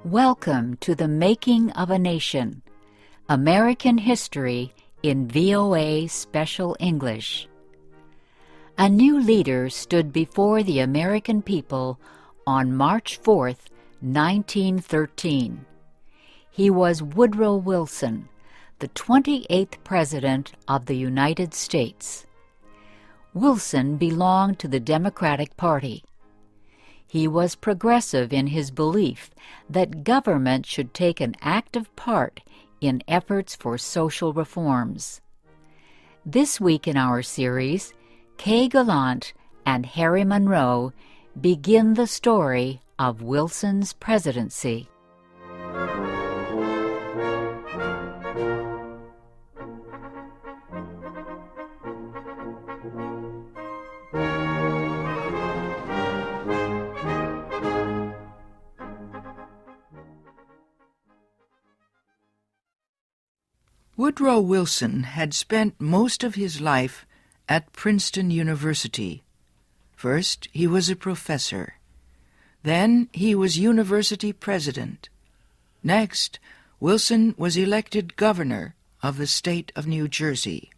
Welcome to the Making of a Nation, American History in VOA Special English. A new leader stood before the American people on March 4th, 1913. He was Woodrow Wilson, the 28th President of the United States. Wilson belonged to the Democratic Party. He was progressive in his belief that government should take an active part in efforts for social reforms. This week in our series, Kay Gallant and Harry Monroe begin the story of Wilson's presidency. Woodrow Wilson had spent most of his life at Princeton University. First, he was a professor. Then, he was university president. Next, Wilson was elected governor of the state of New Jersey.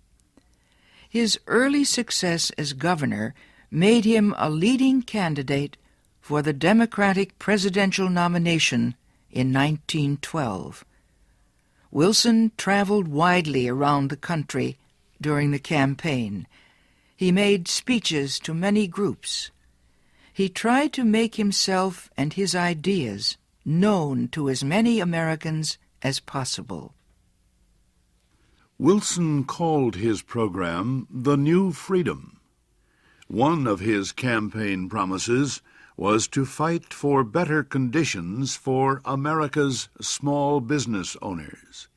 His early success as governor made him a leading candidate for the Democratic presidential nomination in 1912. Wilson traveled widely around the country during the campaign. He made speeches to many groups. He tried to make himself and his ideas known to as many Americans as possible. Wilson called his program the New Freedom. One of his campaign promises was to fight for better conditions for America's small business owners.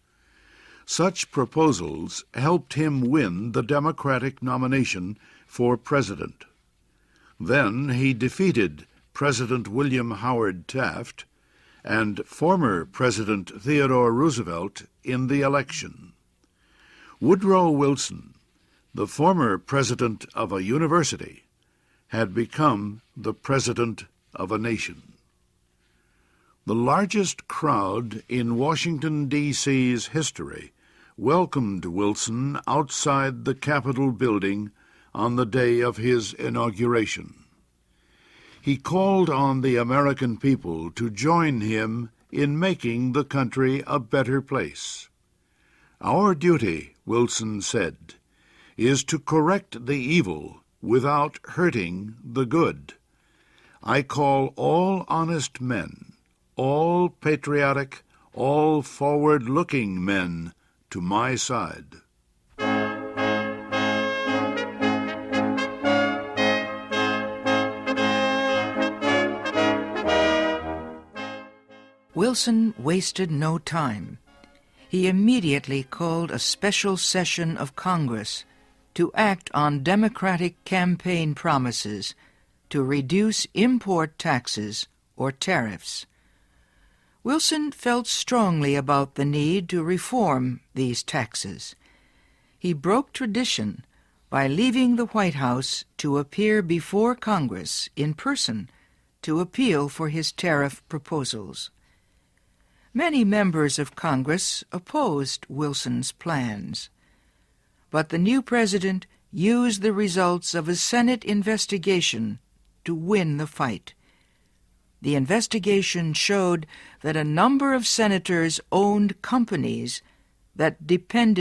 Such proposals helped him win the Democratic nomination for president. Then he defeated President William Howard Taft and former President Theodore Roosevelt in the election. Woodrow Wilson, the former president of a university, had become the president of a nation. The largest crowd in Washington, D.C.'s history welcomed Wilson outside the Capitol building on the day of his inauguration. He called on the American people to join him in making the country a better place. "Our duty," Wilson said, "is to correct the evil without hurting the good. I call all honest men, all patriotic, all forward-looking men to my side." Wilson wasted no time. He immediately called a special session of Congress to act on Democratic campaign promises to reduce import taxes or tariffs. Wilson felt strongly about the need to reform these taxes. He broke tradition by leaving the White House to appear before Congress in person to appeal for his tariff proposals. Many members of Congress opposed Wilson's plans, but the new president used the results of a Senate investigation to win the fight. The investigation showed that a number of senators owned companies that depended